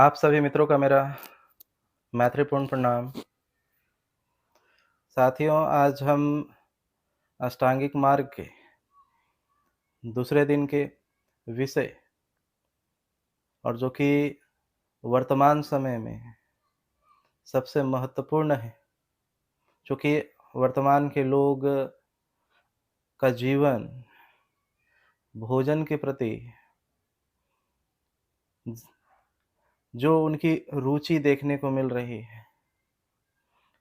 आप सभी मित्रों का मेरा मैत्रीपूर्ण प्रणाम। साथियों, आज हम अष्टांगिक मार्ग के दूसरे दिन के विषय और जो कि वर्तमान समय में सबसे महत्वपूर्ण है, चूँकि वर्तमान के लोग का जीवन भोजन के प्रति जो उनकी रुचि देखने को मिल रही है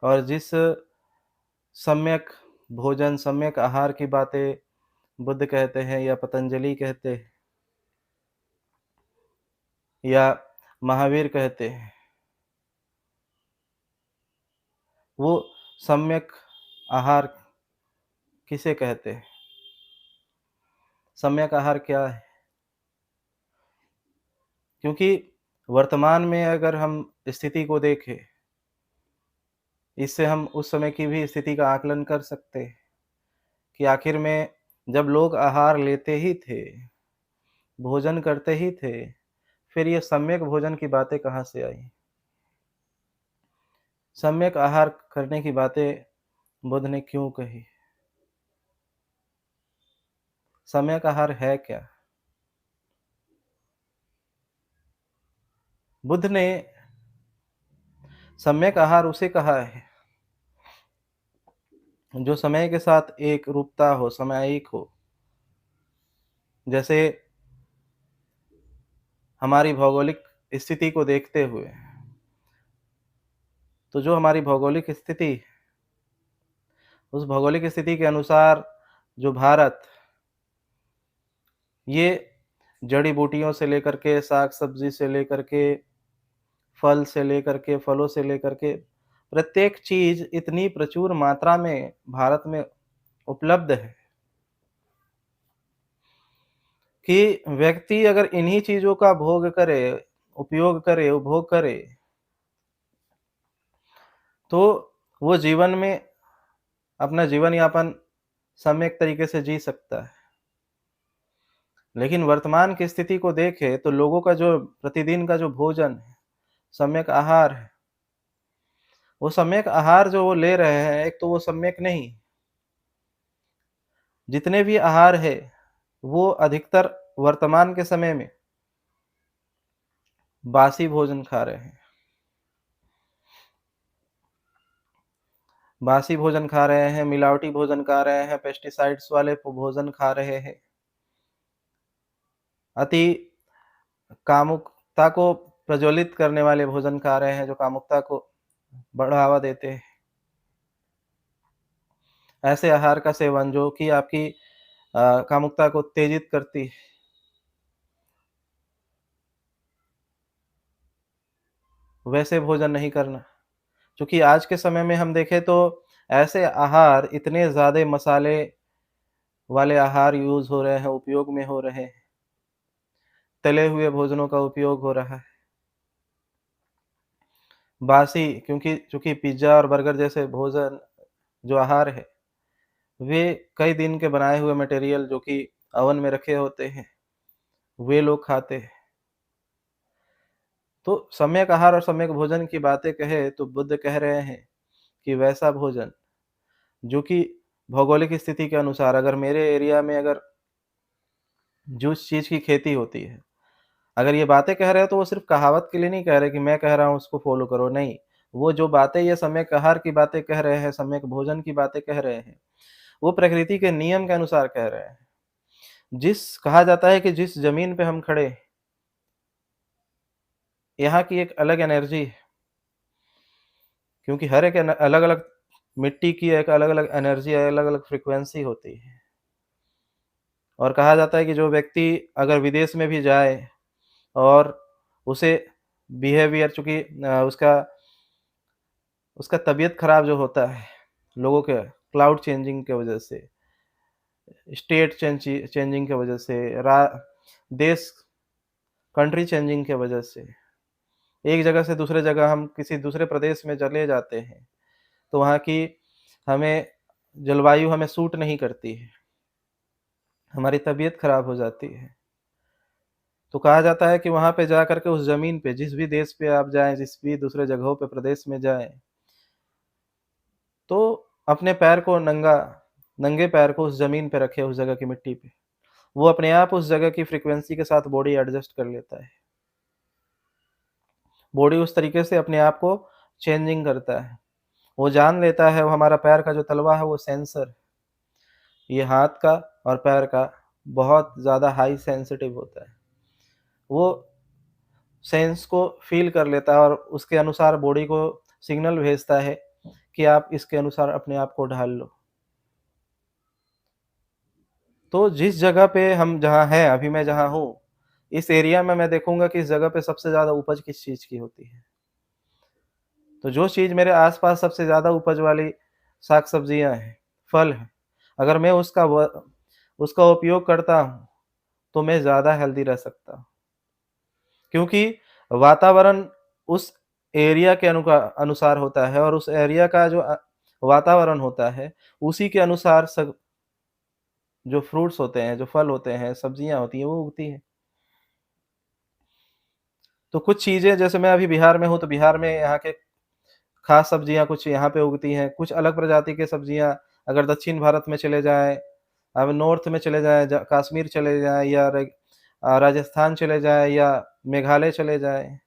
और जिस सम्यक भोजन, सम्यक आहार की बातें बुद्ध कहते हैं या पतंजलि कहते हैं या महावीर कहते हैं, वो सम्यक आहार किसे कहते हैं? सम्यक आहार क्या है? क्योंकि वर्तमान में अगर हम स्थिति को देखें, इससे हम उस समय की भी स्थिति का आकलन कर सकते हैं कि आखिर में जब लोग आहार लेते ही थे, भोजन करते ही थे, फिर ये सम्यक भोजन की बातें कहाँ से आई? सम्यक आहार करने की बातें बुद्ध ने क्यों कही? सम्यक आहार है क्या? बुद्ध ने सम्यक आहार उसे कहा है जो समय के साथ एक रूपता हो, सामयिक हो। जैसे हमारी भौगोलिक स्थिति को देखते हुए, तो जो हमारी भौगोलिक स्थिति, उस भौगोलिक स्थिति के अनुसार जो भारत, ये जड़ी-बूटियों से लेकर के, साग-सब्ज़ी से लेकर के, फल से लेकर के, फलों से लेकर के, प्रत्येक चीज़ इतनी प्रचुर मात्रा में भारत में उपलब्ध है कि व्यक्ति अगर इन्हीं चीज़ों का भोग करे, उपयोग करे, उपभोग करे, तो वो जीवन में अपना जीवन यापन सम्यक तरीके से जी सकता है। लेकिन वर्तमान की स्थिति को देखें तो लोगों का जो प्रतिदिन का जो भोजन है, सम्यक आहार है, वो सम्यक आहार जो वो ले रहे हैं, एक तो वो सम्यक नहीं, जितने भी आहार है, वो अधिकतर वर्तमान के समय में बासी भोजन खा रहे हैं। बासी भोजन खा रहे हैं, मिलावटी भोजन खा रहे हैं, पेस्टिसाइड्स वाले भोजन खा रहे हैं। अति कामुकता को प्रज्वलित करने वाले भोजन खा रहे हैं, जो कामुकता को बढ़ावा देते हैं। ऐसे आहार का सेवन जो कि आपकी कामुकता को उत्तेजित करती है, वैसे भोजन नहीं करना। क्योंकि आज के समय में हम देखें तो ऐसे आहार, इतने ज़्यादा मसाले वाले आहार यूज़ हो रहे हैं, उपयोग में हो रहे हैं। तले हुए भोजनों का उपयोग हो रहा है। बासी, क्योंकि चूँकि पिज़्ज़ा और बर्गर जैसे भोजन, जो आहार है, वे कई दिन के बनाए हुए मटेरियल जो कि ओवन में रखे होते हैं, वे लोग खाते हैं। तो सम्यक आहार और सम्यक भोजन की बातें कहें तो बुद्ध कह रहे हैं कि वैसा भोजन जो कि भौगोलिक स्थिति के अनुसार, अगर मेरे एरिया में अगर जिस चीज़ की खेती होती है, अगर ये बातें कह रहे हैं तो वो सिर्फ़ कहावत के लिए नहीं कह रहे कि मैं कह रहा हूँ उसको फ़ॉलो करो, नहीं। वो जो बातें ये सम्यक आहार की बातें कह रहे हैं, सम्यक भोजन की बातें कह रहे हैं, वो प्रकृति के नियम के अनुसार कह रहे हैं। जिस कहा जाता है कि जिस ज़मीन पे हम खड़े, यहाँ की एक अलग एनर्जी है, क्योंकि हर एक अलग-अलग मिट्टी की एक अलग-अलग एनर्जी, अलग-अलग फ्रीक्वेंसी होती है। और कहा जाता है कि जो व्यक्ति अगर विदेश में भी जाए और उसे बिहेवियर, चूँकि उसका उसका तबीयत खराब जो होता है, लोगों के क्लाउड चेंजिंग के वजह से, स्टेट चेंजिंग के वजह से, रा देश कंट्री चेंजिंग के वजह से, एक जगह से दूसरे जगह हम किसी दूसरे प्रदेश में चले जाते हैं, तो वहाँ की हमें जलवायु हमें सूट नहीं करती है, हमारी तबीयत खराब हो जाती है। तो कहा जाता है कि वहाँ पे जा कर के उस ज़मीन पे, जिस भी देश पे आप जाएँ, जिस भी दूसरे जगहों पे, प्रदेश में जाएँ, तो अपने पैर को नंगे पैर को उस ज़मीन पे रखें, उस जगह की मिट्टी पे। वो अपने आप उस जगह की फ्रीक्वेंसी के साथ बॉडी एडजस्ट कर लेता है। बॉडी उस तरीके से अपने आप को चेंजिंग करता है। वो जान लेता है, वो हमारा पैर का जो तलवा है वो सेंसर, ये हाथ का और पैर का बहुत ज़्यादा हाई सेंसिटिव होता है। वो सेंस को फ़ील कर लेता है और उसके अनुसार बॉडी को सिग्नल भेजता है कि आप इसके अनुसार अपने आप को ढाल लो। तो जिस जगह पे हम जहाँ हैं, अभी मैं जहाँ हूँ, इस एरिया में मैं देखूँगा कि इस जगह पे सबसे ज़्यादा उपज किस चीज़ की होती है। तो जो चीज़ मेरे आस-पास सबसे ज़्यादा उपज वाली साग-सब्जियाँ हैं, फल हैं, अगर मैं उसका उपयोग करता हूँ, तो मैं ज़्यादा हेल्दी रह सकता हूँ। क्योंकि वातावरण उस एरिया के अनुसार होता है और उस एरिया का जो वातावरण होता है, उसी के अनुसार जो फ्रूट्स होते हैं, जो फल होते हैं, सब्जियाँ होती हैं, वो उगती हैं। तो कुछ चीज़ें जैसे मैं अभी बिहार में हूँ, तो बिहार में यहाँ के खास सब्जियाँ कुछ यहाँ पे उगती हैं, कुछ अलग प्रजाति की सब्जियाँ अगर दक्षिण भारत में चले जाएँ, अब नॉर्थ में चले जाएँ, ज कश्मीर चले जाएँ या राजस्थान चले जाएँ या मेघालय चले जाएँ,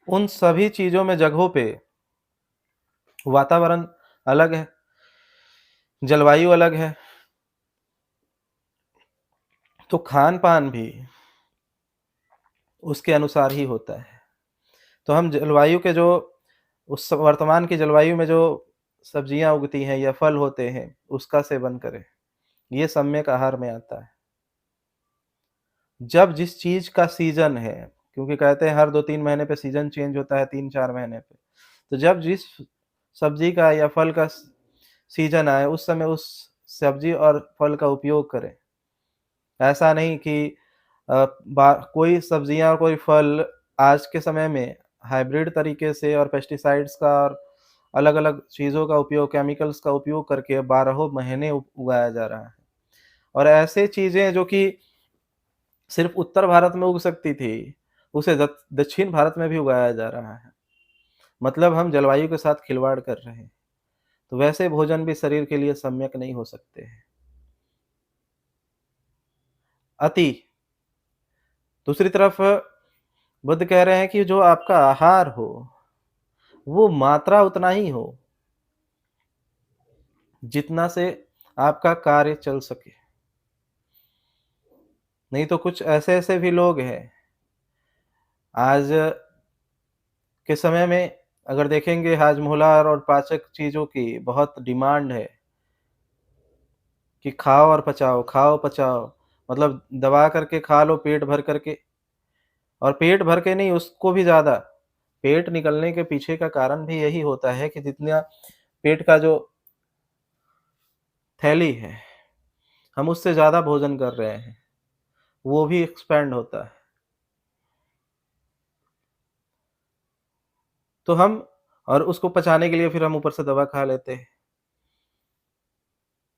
उन सभी चीज़ों में जगहों पे वातावरण अलग है, जलवायु अलग है, तो खान-पान भी उसके अनुसार ही होता है। तो हम जलवायु के जो उस वर्तमान की जलवायु में जो सब्जियाँ उगती हैं या फल होते हैं, उसका सेवन करें। ये सम्यक आहार में आता है। जब जिस चीज़ का सीज़न है, क्योंकि कहते हैं हर 2-3 महीने पे सीज़न चेंज होता है, 3-4 महीने पे। तो जब जिस सब्ज़ी का या फल का सीज़न आए, उस समय उस सब्ज़ी और फल का उपयोग करें। ऐसा नहीं कि अ, बा कोई सब्जियाँ और कोई फल आज के समय में हाइब्रिड तरीके से और पेस्टिसाइड्स का और अलग-अलग चीज़ों का उपयोग, केमिकल्स का उपयोग करके बारहों महीने उगाया जा रहा है। और ऐसे चीज़ें जो कि सिर्फ़ उत्तर भारत में उग सकती थी, उसे दक्षिण भारत में भी उगाया जा रहा है। मतलब हम जलवायु के साथ खिलवाड़ कर रहे हैं। तो वैसे भोजन भी शरीर के लिए सम्यक नहीं हो सकते हैं। अति दूसरी तरफ बुद्ध कह रहे हैं कि जो आपका आहार हो, वो मात्रा उतना ही हो, जितना से आपका कार्य चल सके। नहीं तो कुछ ऐसे-ऐसे भी लोग हैं, आज के समय में अगर देखेंगे हाजमोला और पाचक चीज़ों की बहुत डिमांड है कि खाओ और पचाओ, खाओ पचाओ। मतलब दबा करके खा लो पेट भर करके और पेट भर के नहीं उसको भी ज़्यादा। पेट निकलने के पीछे का कारण भी यही होता है कि जितना पेट का जो थैली है, हम उससे ज़्यादा भोजन कर रहे हैं, वो भी एक्सपैंड होता है। तो हम और उसको पचाने के लिए फिर हम ऊपर से दवा खा लेते हैं।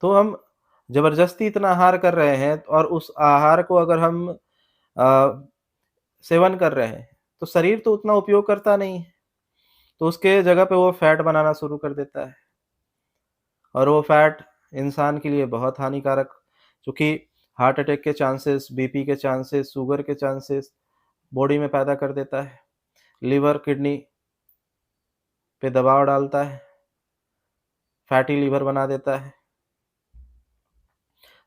तो हम ज़बरदस्ती इतना आहार कर रहे हैं और उस आहार को अगर हम सेवन कर रहे हैं, तो शरीर तो उतना उपयोग करता नहीं है। तो उसके जगह पे वो फैट बनाना शुरू कर देता है और वो फैट इंसान के लिए बहुत हानिकारक, चूँकि हार्ट अटैक के चांसेस, बीपी के चांसेस, शुगर के चांसेस बॉडी में पैदा कर देता है। लिवर, किडनी पे दबाव डालता है, फैटी लिवर बना देता है।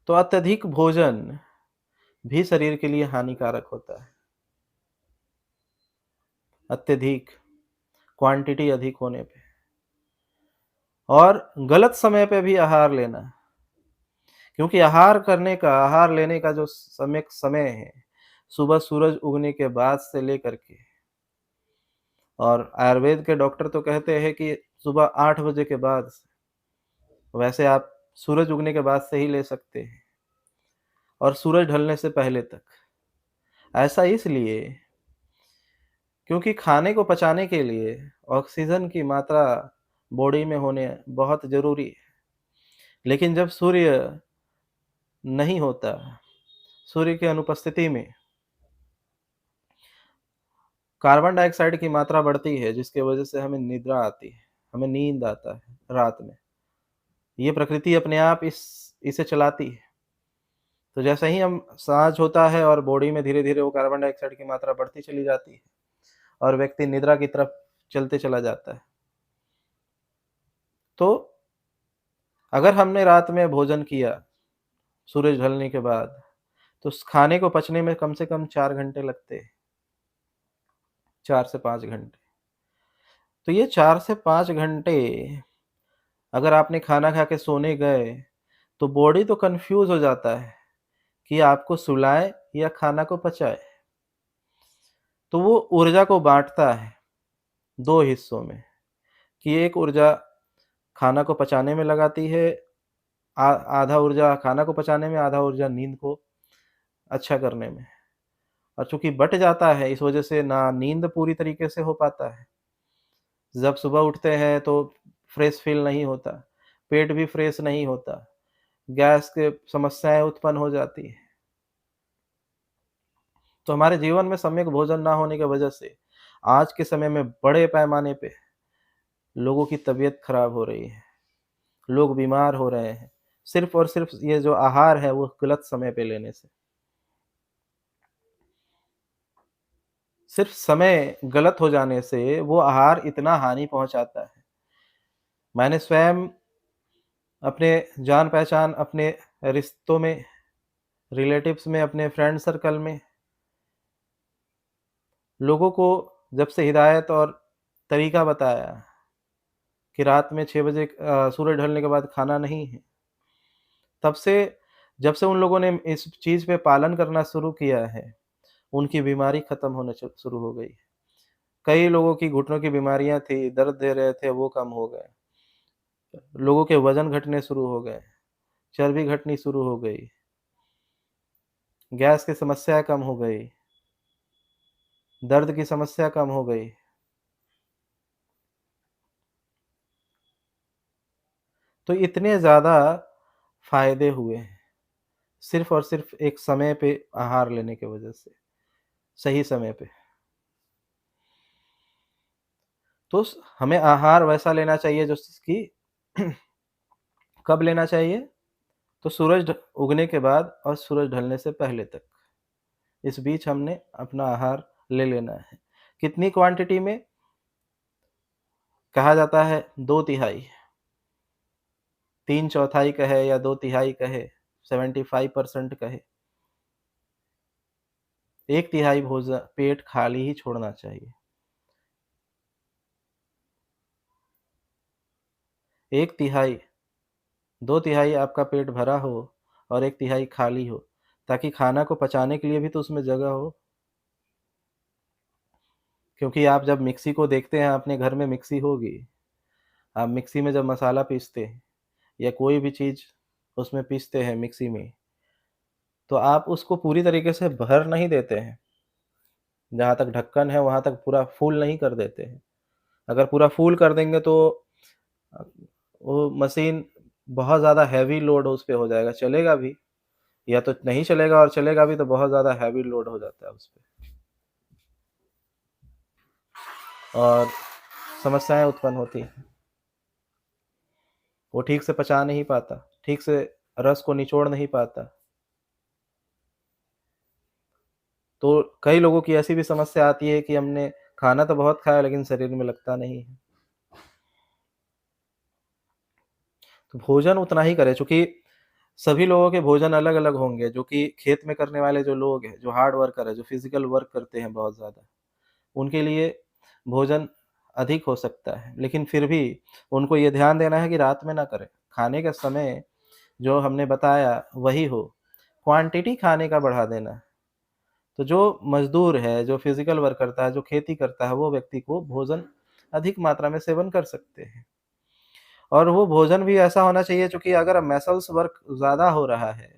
तो अत्यधिक भोजन भी शरीर के लिए हानिकारक होता है। अत्यधिक, क्वांटिटी अधिक होने पे और गलत समय पे भी आहार लेना। क्योंकि आहार लेने का जो समय है, सुबह सूरज उगने के बाद से लेकर के और आयुर्वेद के डॉक्टर तो कहते हैं कि सुबह 8 बजे के बाद से, वैसे आप सूरज उगने के बाद से ही ले सकते हैं और सूरज ढलने से पहले तक। ऐसा इसलिए क्योंकि खाने को पचाने के लिए ऑक्सीजन की मात्रा बॉडी में होने बहुत ज़रूरी है। लेकिन जब सूर्य नहीं होता, सूर्य की अनुपस्थिति में कार्बन डाइऑक्साइड की मात्रा बढ़ती है, जिसकी वजह से हमें निद्रा आती है, हमें नींद आता है रात में। ये प्रकृति अपने आप इसे चलाती है। तो जैसे ही हम साँझ होता है और बॉडी में धीरे-धीरे वो कार्बन डाइऑक्साइड की मात्रा बढ़ती चली जाती है और व्यक्ति निद्रा की तरफ चलते चला जाता है। तो अगर हमने रात में भोजन किया सूरज ढलने के बाद, तो उस खाने को पचने में कम से कम 4 घंटे लगते हैं, 4 से 5 घंटे। तो ये 4 से 5 घंटे अगर आपने खाना खा के सोने गए, तो बॉडी तो कन्फ्यूज़ हो जाता है कि आपको सुलाए या खाना को पचाए। तो वो ऊर्जा को बाँटता है 2 हिस्सों में, कि एक ऊर्जा खाना को पचाने में लगाती है, आ आधा ऊर्जा खाना को पचाने में, आधा ऊर्जा नींद को अच्छा करने में। और चूँकि बँट जाता है, इस वजह से ना नींद पूरी तरीके से हो पाता है। जब सुबह उठते हैं तो फ्रेश फ़ील नहीं होता, पेट भी फ्रेश नहीं होता, गैस के समस्याएँ उत्पन्न हो जाती हैं। तो हमारे जीवन में सम्यक भोजन ना होने की वजह से आज के समय में बड़े पैमाने पे लोगों की तबीयत खराब हो रही है, लोग बीमार हो रहे हैं, सिर्फ़ और सिर्फ़ ये जो आहार है वो गलत समय पे लेने से। सिर्फ़ समय गलत हो जाने से वो आहार इतना हानि पहुँचाता है। मैंने स्वयं अपने जान-पहचान, अपने रिश्तों में, रिलेटिव्स में, अपने फ्रेंड सर्कल में लोगों को जब से हिदायत और तरीका बताया कि रात में 6 बजे सूरज ढलने के बाद खाना नहीं है, तब से जब से उन लोगों ने इस चीज़ पे पालन करना शुरू किया है, उनकी बीमारी खत्म होने च शुरू हो गई। कई लोगों की घुटनों की बीमारियाँ थी, दर्द दे रहे थे, वो कम हो गए। लोगों के वज़न घटने शुरू हो गए, चर्बी घटनी शुरू हो गई, गैस की समस्या कम हो गई, दर्द की समस्या कम हो गई। तो इतने ज़्यादा फ़ायदे हुए हैं, सिर्फ़ और सिर्फ़ एक समय पे आहार लेने की वज़ह से, सही समय पे। तो स हमें आहार वैसा लेना चाहिए जो स कि कब लेना चाहिए? तो सूरज उगने के बाद और सूरज ढलने से पहले तक। इस बीच हमने अपना आहार ले लेना है। कितनी क्वांटिटी में? कहा जाता है 2 तिहाई, 3 चौथाई कहे या 2 तिहाई कहे, 75% कहे। 1 तिहाई पेट खाली ही छोड़ना चाहिए। 1 तिहाई, 2 तिहाई आपका पेट भरा हो और 1 तिहाई खाली हो, ताकि खाना को पचाने के लिए भी तो उसमें जगह हो। क्योंकि आप जब मिक्सी को देखते हैं, अपने घर में मिक्सी होगी, आप मिक्सी में जब मसाला पीसते हैं या कोई भी चीज़ उसमें पीसते हैं मिक्सी में, तो आप उसको पूरी तरीके से भर नहीं देते हैं। जहाँ तक ढक्कन है वहाँ तक पूरा फुल नहीं कर देते हैं। अगर पूरा फुल कर देंगे तो अ, वो मशीन बहुत ज़्यादा हेवी लोड उस पे हो जाएगा, चलेगा भी या तो नहीं चलेगा, और चलेगा भी तो बहुत ज़्यादा हेवी लोड हो जाता है उसपे और समस्याएँ उत्पन्न होती हैं। वो ठीक से पचा नहीं पाता, ठीक से रस को निचोड़ नहीं पाता। तो कई लोगों की ऐसी भी समस्या आती है कि हमने खाना तो बहुत खाया लेकिन शरीर में लगता नहीं है। तो भोजन उतना ही करें, चूँकि सभी लोगों के भोजन अलग-अलग होंगे, जो कि खेत में करने वाले जो लोग हैं, जो हार्ड वर्कर हैं, जो फिज़िकल वर्क करते हैं बहुत ज़्यादा, उनके लिए भोजन अधिक हो सकता है। लेकिन फिर भी उनको ये ध्यान देना है कि रात में ना करें। खाने का समय जो हमने बताया वही हो, क्वांटिटी खाने का बढ़ा देना। तो जो मज़दूर है, जो फिज़िकल वर्क करता है, जो खेती करता है, वो व्यक्ति को भोजन अधिक मात्रा में सेवन कर सकते हैं। और वो भोजन भी ऐसा होना चाहिए, चूँकि अगर मसल्स वर्क ज़्यादा हो रहा है,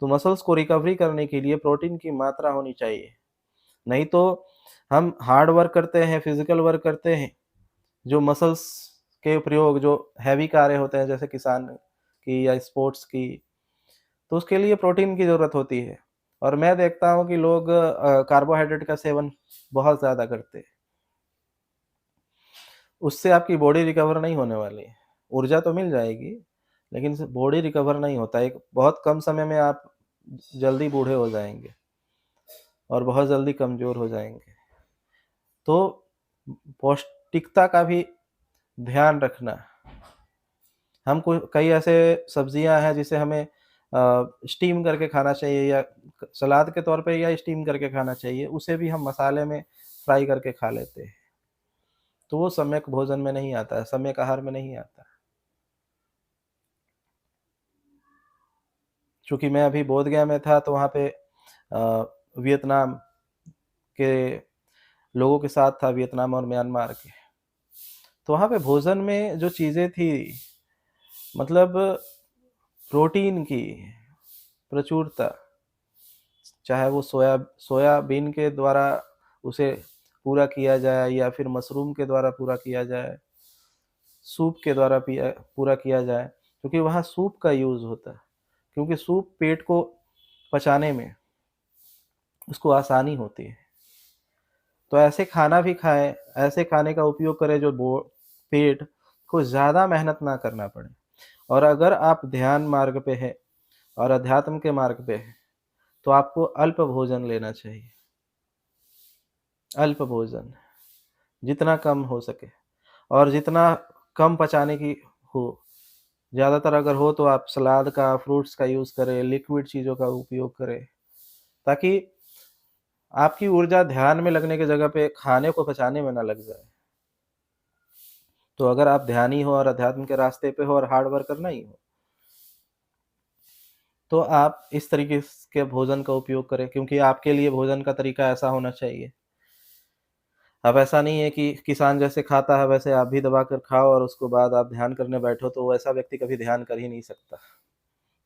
तो मसल्स को रिकवरी करने के लिए प्रोटीन की मात्रा होनी चाहिए। नहीं तो हम हार्ड वर्क करते हैं, फिज़िकल वर्क करते हैं, जो मसल्स के प्रयोग जो हेवी कार्य होते हैं जैसे किसान की या स्पोर्ट्स की, तो उसके लिए प्रोटीन की ज़रूरत होती है। और मैं देखता हूँ कि लोग कार्बोहाइड्रेट का सेवन बहुत ज़्यादा करते हैं। उससे आपकी बॉडी रिकवर नहीं होने वाली है। ऊर्जा तो मिल जाएगी, लेकिन से बॉडी रिकवर नहीं होता है। एक बहुत कम समय में आप जल्दी बूढ़े हो जाएँगे और बहुत जल्दी कमज़ोर हो जाएँगे। तो पौष्टिकता का भी ध्यान रखना। हमको कई ऐसे सब्जियां हैं जिसे हमें स्टीम करके खाना चाहिए, या सलाद के तौर पे, या स्टीम करके खाना चाहिए। उसे भी हम मसाले में फ्राई करके खा लेते हैं, तो वो सम्यक भोजन में नहीं आता है, सम्यक आहार में नहीं आता। चूंकि मैं अभी बोध गया में था, तो वहाँ पे वियतनाम के लोगों के साथ था, वियतनाम और म्यांमार के। तो वहाँ पे भोजन में जो चीज़ें थी, मतलब प्रोटीन की प्रचुरता, चाहे वो सोयाबीन के द्वारा उसे पूरा किया जाए, या फिर मशरूम के द्वारा पूरा किया जाए, सूप के द्वारा पूरा किया जाए, क्योंकि वहाँ सूप का यूज़ होता है। क्योंकि सूप पेट को पचाने में उसको आसानी होती है। तो ऐसे खाना भी खाएं, ऐसे खाने का उपयोग करें जो पेट को ज़्यादा मेहनत ना करना पड़े। और अगर आप ध्यान मार्ग पे है और अध्यात्म के मार्ग पे है, तो आपको अल्प भोजन लेना चाहिए। अल्प भोजन जितना कम हो सके, और जितना कम पचाने की हो। ज़्यादातर अगर हो तो आप सलाद का, फ्रूट्स का यूज़ करें, लिक्विड चीज़ों का उपयोग करें, ताकि आपकी ऊर्जा ध्यान में लगने की जगह पे खाने को पचाने में ना लग जाए। तो अगर आप ध्यानी हो और अध्यात्म के रास्ते पे हो और हार्ड वर्कर नहीं हो, तो आप इस तरीके के भोजन का उपयोग करें, क्योंकि आपके लिए भोजन का तरीका ऐसा होना चाहिए। अब ऐसा नहीं है कि किसान जैसे खाता है वैसे आप भी दबा कर खाओ और उसके बाद आप ध्यान करने बैठो, तो वैसा व्यक्ति कभी ध्यान कर ही नहीं सकता।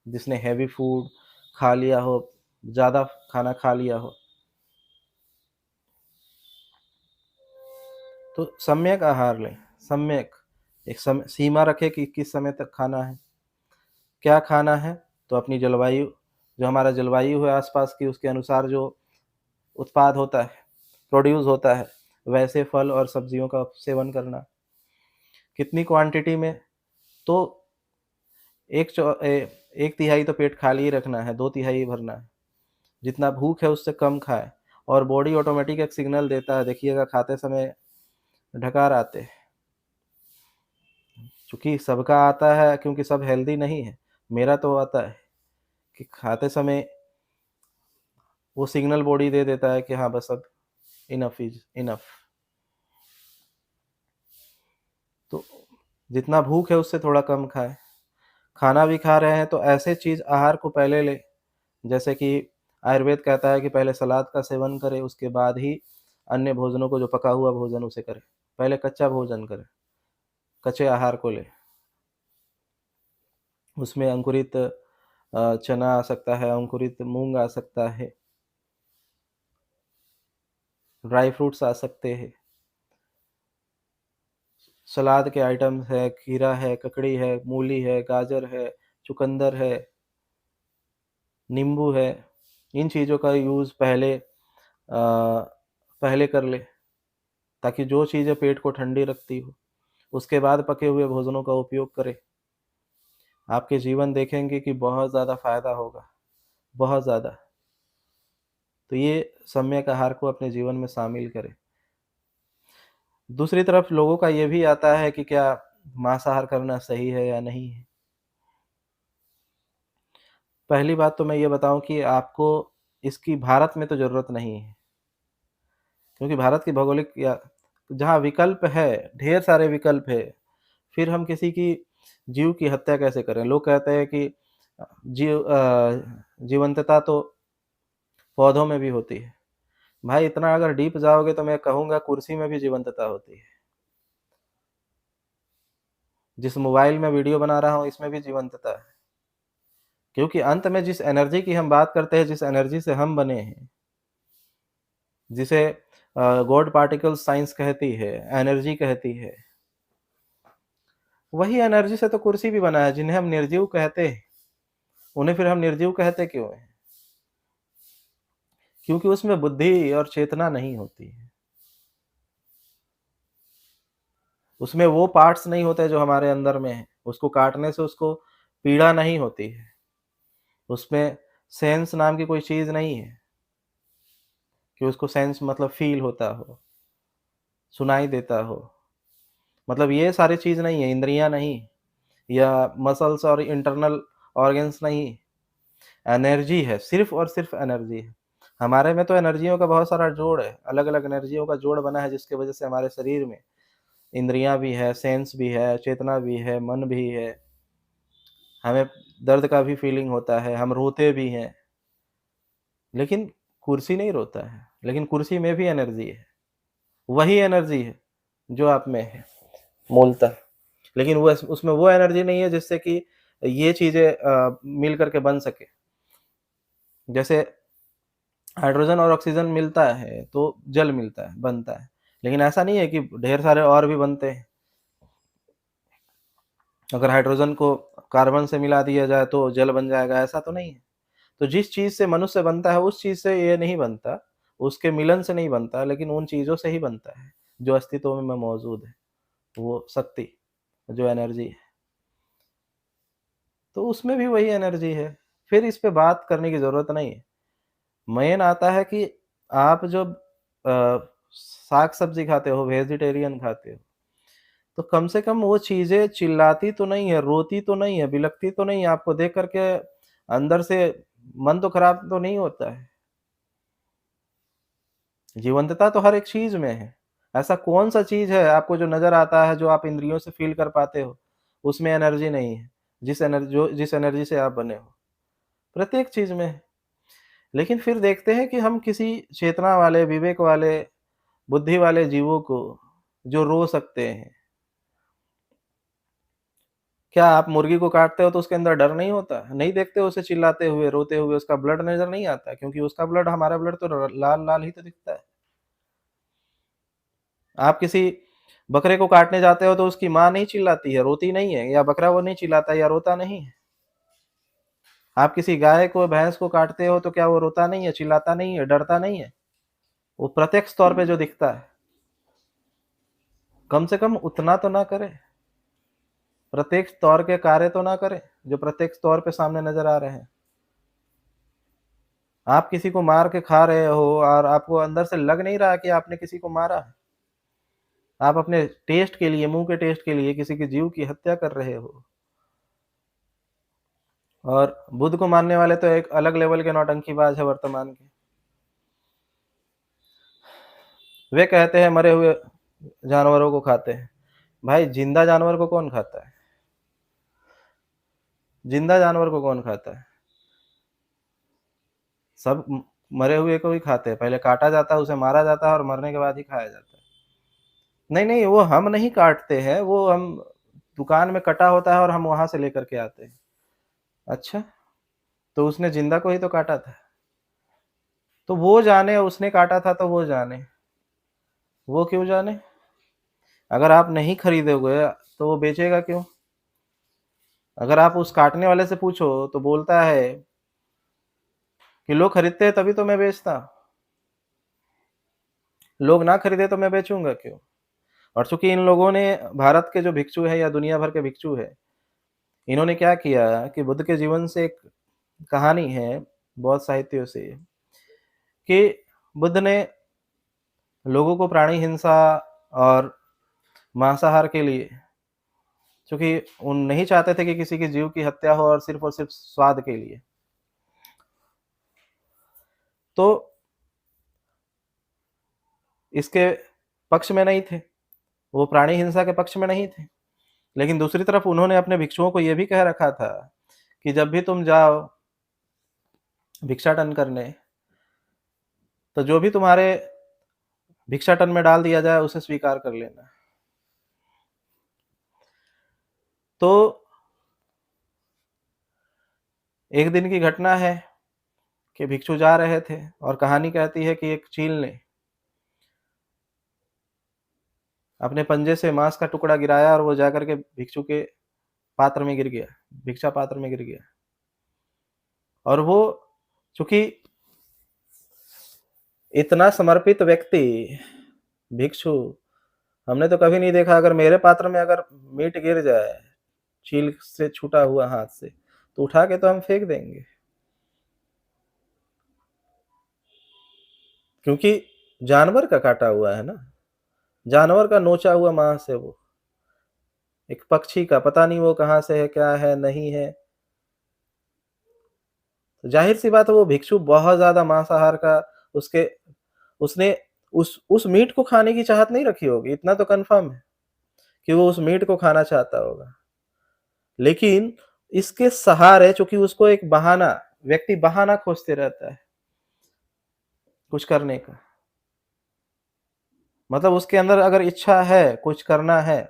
जिसने हैवी फूड खा लिया हो, ज़्यादा खाना खा लिया हो। तो सम्यक आहार लें, सम्यक एक सीमा रखें कि किस समय तक खाना है, क्या खाना है। तो अपनी जलवायु, जो हमारा जलवायु है आसपास की, उसके अनुसार जो उत्पाद होता है, प्रोड्यूस होता है, वैसे फल और सब्जियों का सेवन करना। कितनी क्वांटिटी में, तो एक तिहाई तो पेट खाली ही रखना है, 2 तिहाई भरना है। जितना भूख है उससे कम खाए, और बॉडी ऑटोमेटिक एक सिग्नल देता है, देखिएगा खाते समय ढकार आते हैं। चूंकि सबका आता है, क्योंकि सब हेल्दी नहीं है। मेरा तो आता है कि खाते समय वो सिग्नल बॉडी दे देता है कि हाँ बस अब इनफ इज इनफ। तो जितना भूख है उससे थोड़ा कम खाए। खाना भी खा रहे हैं तो ऐसे चीज आहार को पहले ले, जैसे कि आयुर्वेद कहता है कि पहले सलाद का सेवन करें, उसके बाद ही अन्य भोजनों को, जो पका हुआ भोजन उसे करें। पहले कच्चा भोजन करें, कच्चे आहार को ले। उसमें अंकुरित चना आ सकता है, अंकुरित मूंग आ सकता है, ड्राई फ्रूट्स आ सकते हैं, सलाद के आइटम्स है, खीरा है, ककड़ी है, मूली है, गाजर है, चुकंदर है, नींबू है। इन चीज़ों का यूज़ पहले कर ले, ताकि जो चीज़ें पेट को ठंडी रखती हो, उसके बाद पके हुए भोजनों का उपयोग करें। आपके जीवन देखेंगे कि बहुत ज़्यादा फायदा होगा, बहुत ज़्यादा। तो ये सम्यक आहार को अपने जीवन में शामिल करें। दूसरी तरफ लोगों का ये भी आता है कि क्या मांसाहार करना सही है या नहीं है। पहली बात तो मैं ये बताऊं कि आपको इसकी भारत में तो ज़रूरत नहीं है, क्योंकि भारत की भौगोलिक, या जहाँ विकल्प है, ढेर सारे विकल्प है, फिर हम किसी की जीव की हत्या कैसे करें। लोग कहते हैं कि जीवंतता तो पौधों में भी होती है। भाई इतना अगर डीप जाओगे तो मैं कहूँगा कुर्सी में भी जीवंतता होती है। जिस मोबाइल में वीडियो बना रहा हूँ इसमें भी जीवंतता है, क्योंकि अंत में जिस एनर्जी की हम बात करते हैं, जिस एनर्जी से हम बने हैं, जिसे गॉड पार्टिकल्स साइंस कहती है, एनर्जी कहती है, वही एनर्जी से तो कुर्सी भी बना है। जिन्हें हम निर्जीव कहते हैं, उन्हें फिर हम निर्जीव कहते क्यों हैं? क्योंकि उसमें बुद्धि और चेतना नहीं होती है। उसमें वो पार्ट्स नहीं होते जो हमारे अंदर में हैं, उसको काटने से उसको पीड़ा नहीं होती है। उसमें सेंस नाम की कोई चीज़ नहीं है, कि उसको सेंस मतलब फ़ील होता हो, सुनाई देता हो। मतलब ये सारी चीज़ नहीं है, इंद्रियाँ नहीं या मसल्स और इंटरनल ऑर्गन्स नहीं, एनर्जी है, सिर्फ़ और सिर्फ़ एनर्जी है। हमारे में तो एनर्जियों का बहुत सारा जोड़ है, अलग-अलग एनर्जियों का जोड़ बना है जिसकी वज़ह से हमारे शरीर में इंद्रियाँ भी है, सेंस भी है, चेतना भी है, मन भी है। हमें दर्द का भी फीलिंग होता है, हम रोते भी हैं। लेकिन कुर्सी नहीं रोता है, लेकिन कुर्सी में भी एनर्जी है। वही एनर्जी है जो आप में है मूलतः। लेकिन वो उसमें वो एनर्जी नहीं है जिससे कि ये चीज़ें मिल कर के बन सके। जैसे हाइड्रोजन और ऑक्सीजन मिलता है तो जल मिलता है, बनता है। लेकिन ऐसा नहीं है कि ढेर सारे और भी बनते हैं। अगर हाइड्रोजन को कार्बन से मिला दिया जाए तो जल बन जाएगा, ऐसा तो नहीं है। तो जिस चीज़ से मनुष्य बनता है उस चीज़ से ये नहीं बनता, उसके मिलन से नहीं बनता, लेकिन उन चीज़ों से ही बनता है, जो अस्तित्व में मौजूद है। वो शक्ति, जो एनर्जी है। तो उसमें भी वही एनर्जी है। फिर इस पे बात करने की ज़रूरत नहीं है। मेन आता है कि आप जब साग-सब्ज़ी खाते हो, वेजिटेरियन खाते हो, तो कम से कम वो चीज़ें चिल्लाती तो नहीं है, रोती तो नहीं है, बिलखती तो नहीं है, आपको देख कर के अंदर से मन तो खराब तो नहीं होता है। जीवंतता तो हर एक चीज़ में है। ऐसा कौन-सा चीज़ है आपको जो नज़र आता है, जो आप इंद्रियों से फ़ील कर पाते हो, उसमें एनर्जी नहीं है, जिस एनर्जी से आप बने हो? प्रत्येक चीज़ में है। लेकिन फिर देखते हैं कि हम किसी चेतना वाले, विवेक वाले, बुद्धि वाले जीवों को जो रो सकते हैं, क्या आप मुर्गी को काटते हो तो उसके अंदर डर नहीं होता? नहीं देखते हो उसे चिल्लाते हुए, रोते हुए, उसका ब्लड नज़र नहीं आता क्योंकि उसका ब्लड हमारा ब्लड तो लाल-लाल ही तो दिखता है। आप किसी बकरे को काटने जाते हो तो उसकी माँ नहीं चिल्लाती है, रोती नहीं है, या बकरा वो नहीं चिल्लाता या रोता नहीं है। आप किसी गाय को, भैंस को काटते हो तो क्या वो रोता नहीं है, चिल्लाता नहीं है, डरता नहीं है? वो प्रत्यक्ष तौर पे जो दिखता है, कम से कम उतना तो ना करे। प्रत्यक्ष तौर के कार्य तो ना करे, जो प्रत्यक्ष तौर पे सामने नज़र आ रहे हैं। आप किसी को मार के खा रहे हो और आपको अंदर से लग नहीं रहा कि आपने किसी को मारा है। आप अपने टेस्ट के लिए, मुँह के टेस्ट के लिए किसी के जीव की हत्या कर रहे हो। और बुद्ध को मानने वाले तो एक अलग लेवल के नौटंकीबाज है वर्तमान के। वे कहते हैं मरे हुए जानवरों को खाते हैं। भाई जिंदा जानवर को कौन खाता है? जिंदा जानवर को कौन खाता है? सब मरे हुए को ही खाते हैं। पहले काटा जाता है, उसे मारा जाता है और मरने के बाद ही खाया जाता है। नहीं, नहीं, वो हम नहीं काटते हैं, वो हम दुकान में कटा होता है और हम वहाँ से लेकर के आते हैं। अच्छा, तो उसने जिंदा को ही तो काटा था। तो वो जाने, उसने काटा था तो वो जाने। वो क्यों जाने? अगर आप नहीं खरीदोगे तो वो बेचेगा क्यों? अगर आप उस काटने वाले से पूछो तो बोलता है कि लोग खरीदते हैं तभी तो मैं बेचता। लोग ना खरीदे तो मैं बेचूँगा क्यों? और चूँकि इन लोगों ने, भारत के जो भिक्षु हैं या दुनिया भर के भिक्षु हैं, इन्होंने क्या किया कि बुद्ध के जीवन से एक कहानी है, बहुत साहित्यों से, कि बुद्ध ने लोगों को प्राणी हिंसा और मांसाहार के लिए, चूँकि उन नहीं चाहते थे कि किसी के जीव की हत्या हो और सिर्फ़ स्वाद के लिए। तो इसके पक्ष में नहीं थे, वो प्राणी हिंसा के पक्ष में नहीं थे। लेकिन दूसरी तरफ उन्होंने अपने भिक्षुओं को ये भी कह रखा था कि जब भी तुम जाओ भिक्षाटन करने, तो जो भी तुम्हारे भिक्षाटन में डाल दिया जाए उसे स्वीकार कर लेना। तो एक दिन की घटना है कि भिक्षु जा रहे थे और कहानी कहती है कि एक चील ने अपने पंजे से मांस का टुकड़ा गिराया और वो जाकर के भिक्षु के पात्र में गिर गया, भिक्षा पात्र में गिर गया। और वो चूँकि इतना समर्पित व्यक्ति, भिक्षु, हमने तो कभी नहीं देखा। अगर मेरे पात्र में अगर मीट गिर जाए, चील से छूटा हुआ हाथ से, तो उठा के तो हम फेंक देंगे। क्योंकि जानवर का काटा हुआ है ना, जानवर का नोचा हुआ मांस है वो। एक पक्षी का पता नहीं वो कहाँ से है, क्या है, नहीं है। तो ज़ाहिर-सी बात है वो भिक्षु बहुत ज़्यादा मांसाहार का उसके उसने उस मीट को खाने की चाहत नहीं रखी होगी, इतना तो कन्फर्म है कि वो उस मीट को खाना चाहता होगा। लेकिन इसके सहारे, चूँकि उसको एक बहाना, व्यक्ति बहाना खोजते रहता है कुछ करने का। मतलब उसके अंदर अगर इच्छा है, कुछ करना है,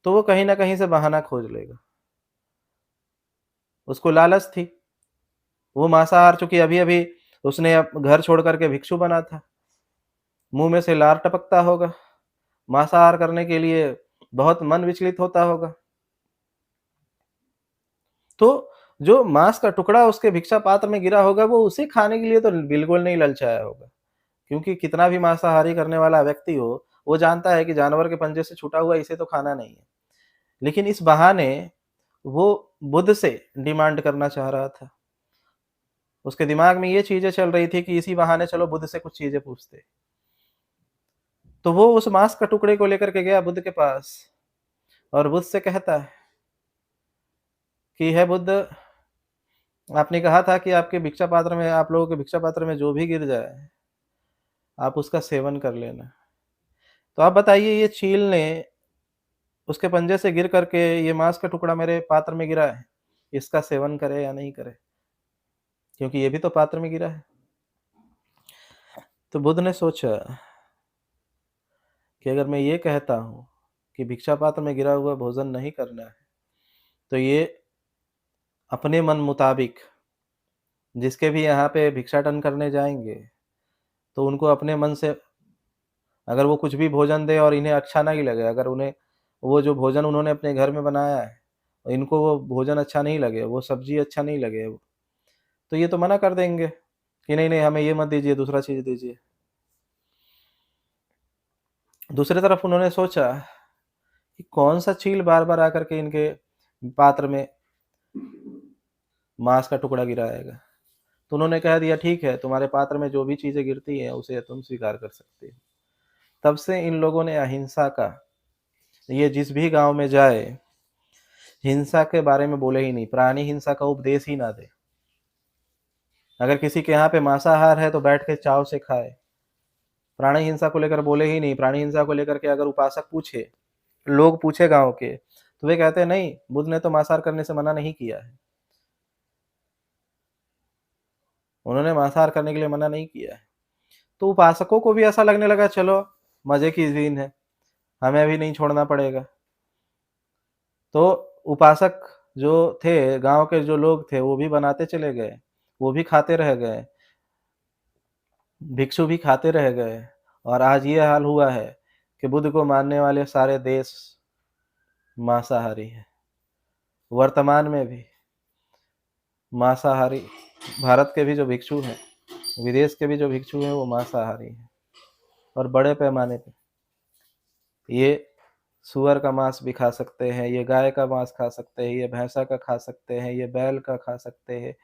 तो वो कहीं न कहीं से बहाना खोज लेगा। उसको लालच थी। वो मांसाहार, चूँकि अभी-अभी उसने घर छोड़ कर के भिक्षु बना था। मुँह में से लार टपकता होगा। मांसाहार करने के लिए बहुत मन विचलित होता होगा। तो जो मांस का टुकड़ा उसके भिक्षा पात्र में गिरा होगा, वो उसे खाने के लिए तो बिल्कुल नहीं ललचाया होगा। क्योंकि कितना भी मांसाहारी करने वाला व्यक्ति हो, वो जानता है कि जानवर के पंजे से छूटा हुआ इसे तो खाना नहीं है। लेकिन इस बहाने वो बुद्ध से डिमांड करना चाह रहा था। उसके दिमाग में ये चीज़ें चल रही थी कि इसी बहाने चलो बुद्ध से कुछ चीज़ें पूछते। तो वो उस मांस का टुकड़े को लेकर के गया बुद्ध के पास और बुद्ध से कहता है कि हे बुद्ध, आपने कहा था कि आपके भिक्षा पात्र में, आप लोगों के भिक्षा पात्र में जो भी गिर जाए, आप उसका सेवन कर लेना। तो आप बताइए, ये चील ने उसके पंजे से गिर करके ये मांस का टुकड़ा मेरे पात्र में गिरा है, इसका सेवन करे या नहीं करे? क्योंकि ये भी तो पात्र में गिरा है। तो बुद्ध ने सोचा कि अगर मैं ये कहता हूँ कि भिक्षा पात्र में गिरा हुआ भोजन नहीं करना है, तो ये अपने मन मुताबिक जिसके भी यहाँ पे भिक्षाटन करने जाएँगे, तो उनको अपने मन से अगर वो कुछ भी भोजन दे और इन्हें अच्छा नहीं लगे, अगर उन्हें वो जो भोजन उन्होंने अपने घर में बनाया है, इनको वो भोजन अच्छा नहीं लगे, वो सब्ज़ी अच्छा नहीं लगे, तो ये तो मना कर देंगे कि नहीं, नहीं हमें ये मत दीजिए, दूसरा चीज़ दीजिए। दूसरी तरफ उन्होंने सोचा कि कौन-सा चील बार-बार आकर के इनके पात्र में मांस का टुकड़ा गिराएगा। तो उन्होंने कह दिया, ठीक है, तुम्हारे पात्र में जो भी चीज़ें गिरती हैं, उसे तुम स्वीकार कर सकते हो। तब से इन लोगों ने अहिंसा का, ये जिस भी गाँव में जाए, हिंसा के बारे में बोले ही नहीं, प्राणी हिंसा का उपदेश ही ना दे। अगर किसी के यहाँ पे मांसाहार है तो बैठ के चाव से खाए। प्राणी हिंसा को लेकर बोले ही नहीं। प्राणी हिंसा को लेकर के अगर उपासक पूछे, लोग पूछे गाँव के, तो वे कहते हैं नहीं, बुद्ध ने तो मांसाहार करने से मना नहीं किया है। उन्होंने मांसाहार करने के लिए मना नहीं किया है। तो उपासकों को भी ऐसा लगने लगा, चलो मज़े की दिन है, हमें अभी नहीं छोड़ना पड़ेगा। तो उपासक जो थे, गाँव के जो लोग थे, वो भी बनाते चले गए, वो भी खाते रह गए, भिक्षु भी खाते रह गए। और आज ये हाल हुआ है कि बुद्ध को मानने वाले सारे देश मांसाहारी हैं। वर्तमान में भी मांसाहारी, भारत के भी जो भिक्षु हैं, विदेश के भी जो भिक्षु हैं, वो मांसाहारी हैं और बड़े पैमाने पे। ये सूअर का मांस भी खा सकते हैं, ये गाय का मांस खा सकते हैं, ये भैंसा का खा सकते हैं, ये बैल का खा सकते हैं,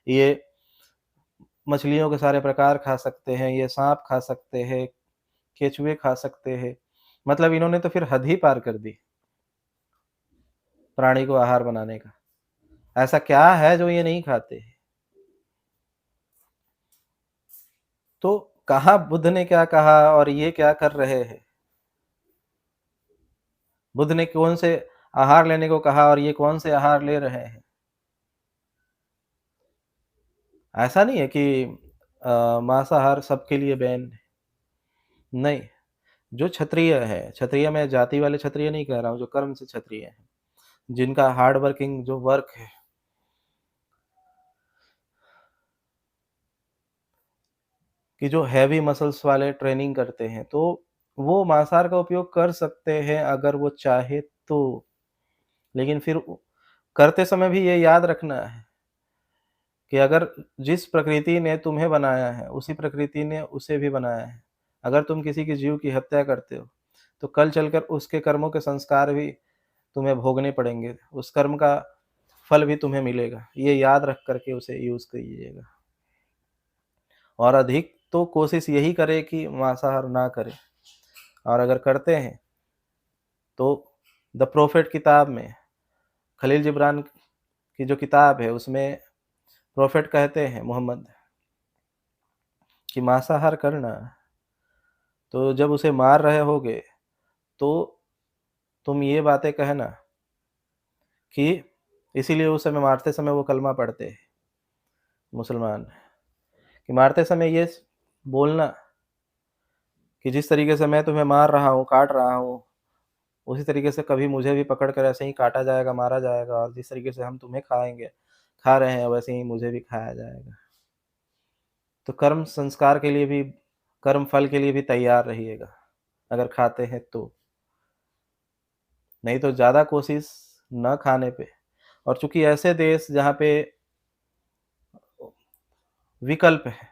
ये मछलियों के सारे प्रकार खा सकते हैं, ये साँप खा सकते हैं, केचुए खा सकते हैं। मतलब इन्होंने तो फिर हद ही पार कर दी प्राणी को आहार बनाने का। ऐसा क्या है जो ये नहीं खाते? तो कहाँ बुद्ध ने क्या कहा और ये क्या कर रहे हैं? बुद्ध ने कौन से आहार लेने को कहा और ये कौन से आहार ले रहे हैं? ऐसा नहीं है कि मांसाहार सबके लिए बैन है। नहीं, जो क्षत्रिय है, क्षत्रिय मैं जाति वाले क्षत्रिय नहीं कह रहा हूँ, जो कर्म से क्षत्रिय हैं, जिनका हार्ड वर्किंग जो वर्क है, कि जो हैवी मसल्स वाले ट्रेनिंग करते हैं, तो वो मांसाहार का उपयोग कर सकते हैं अगर वो चाहे तो। लेकिन फिर करते समय भी ये याद रखना है कि अगर जिस प्रकृति ने तुम्हें बनाया है, उसी प्रकृति ने उसे भी बनाया है। अगर तुम किसी की जीव की हत्या करते हो, तो कल चलकर उसके कर्मों के संस्कार भी तुम्हें भोगने पड़ेंगे। उस कर्म का फल भी तुम्हें मिलेगा। ये याद रख कर के उसे यूज़ कीजिएगा। और अधिक तो कोशिश यही करें कि मांसाहार ना करें। और अगर करते हैं, तो द प्रोफेट किताब में, खलील जिब्रान की जो किताब है, उसमें प्रोफेट कहते हैं मोहम्मद कि मांसाहार करना, तो जब उसे मार रहे होगे, तो तुम ये बातें कहना कि इसीलिए उस समय मारते समय वो कलमा पढ़ते हैं मुसलमान, कि मारते समय ये बोलना कि जिस तरीके से मैं तुम्हें मार रहा हूँ, काट रहा हूँ, उसी तरीके से कभी मुझे भी पकड़ कर ऐसे ही काटा जाएगा, मारा जाएगा, और जिस तरीके से हम तुम्हें खा रहे हैं, वैसे ही मुझे भी खाया जाएगा। तो कर्म संस्कार के लिए भी, कर्म फल के लिए भी तैयार रहिएगा, अगर खाते हैं तो। नहीं तो ज़्यादा कोशिश न खाने पे। और चूँकि ऐसे देश जहाँ पे विकल्प है,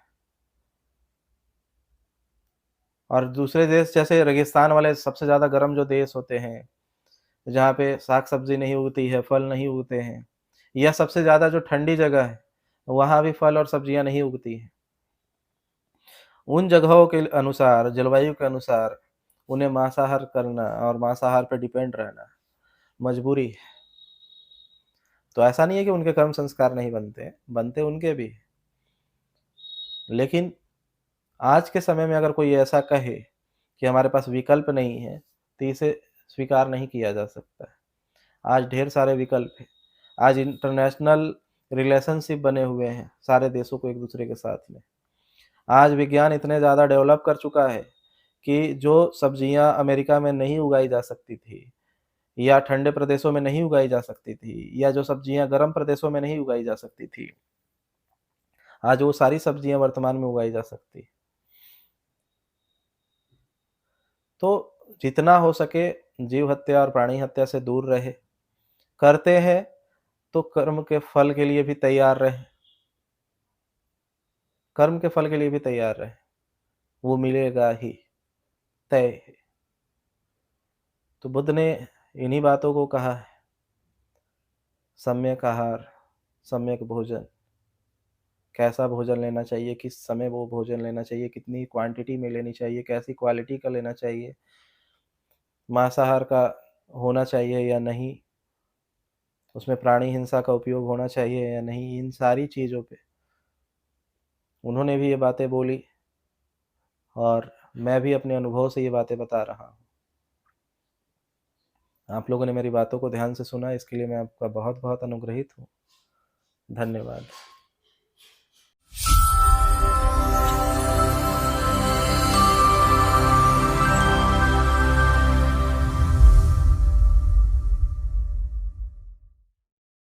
और दूसरे देश जैसे रेगिस्तान वाले सबसे ज़्यादा गर्म जो देश होते हैं, जहाँ पे साग-सब्ज़ी नहीं उगती है, फल नहीं उगते हैं, या सबसे ज़्यादा जो ठंडी जगह है, वहाँ भी फल और सब्ज़ियाँ नहीं उगती हैं। उन जगहों के अनुसार, जलवायु के अनुसार उन्हें मांसाहार करना और मांसाहार पे डिपेंड रहना मजबूरी है। तो ऐसा नहीं है कि उनके कर्म संस्कार नहीं बनते, बनते उनके भी। लेकिन आज के समय में अगर कोई ऐसा कहे कि हमारे पास विकल्प नहीं है, तो इसे स्वीकार नहीं किया जा सकता है। आज ढेर सारे विकल्प हैं। आज इंटरनेशनल रिलेशनशिप बने हुए हैं सारे देशों को एक-दूसरे के साथ में। आज विज्ञान इतने ज़्यादा डेवलप कर चुका है कि जो सब्जियाँ अमेरिका में नहीं उगाई जा सकती थी, या ठंडे प्रदेशों में नहीं उगाई जा सकती थी, या जो सब्जियाँ गर्म प्रदेशों में नहीं उगाई जा सकती थी, आज वो सारी सब्जियाँ वर्तमान में उगाई जा सकती। तो जितना हो सके जीव हत्या और प्राणी हत्या से दूर रहे। करते हैं तो कर्म के फल के लिए भी तैयार रहें। कर्म के फल के लिए भी तैयार रहें, वो मिलेगा ही, तय है। तो बुद्ध ने इन्हीं बातों को कहा है, सम्यक आहार, सम्यक भोजन। कैसा भोजन लेना चाहिए, किस समय वो भोजन लेना चाहिए, कितनी क्वांटिटी में लेनी चाहिए, कैसी क्वालिटी का लेना चाहिए, मांसाहार का होना चाहिए या नहीं, उसमें प्राणी हिंसा का उपयोग होना चाहिए या नहीं, इन सारी चीज़ों पे उन्होंने भी ये बातें बोली, और मैं भी अपने अनुभव से ये बातें बता रहा हूँ। आप लोगों ने मेरी बातों को ध्यान से सुना, इसके लिए मैं आपका बहुत-बहुत अनुग्रहित हूँ। धन्यवाद।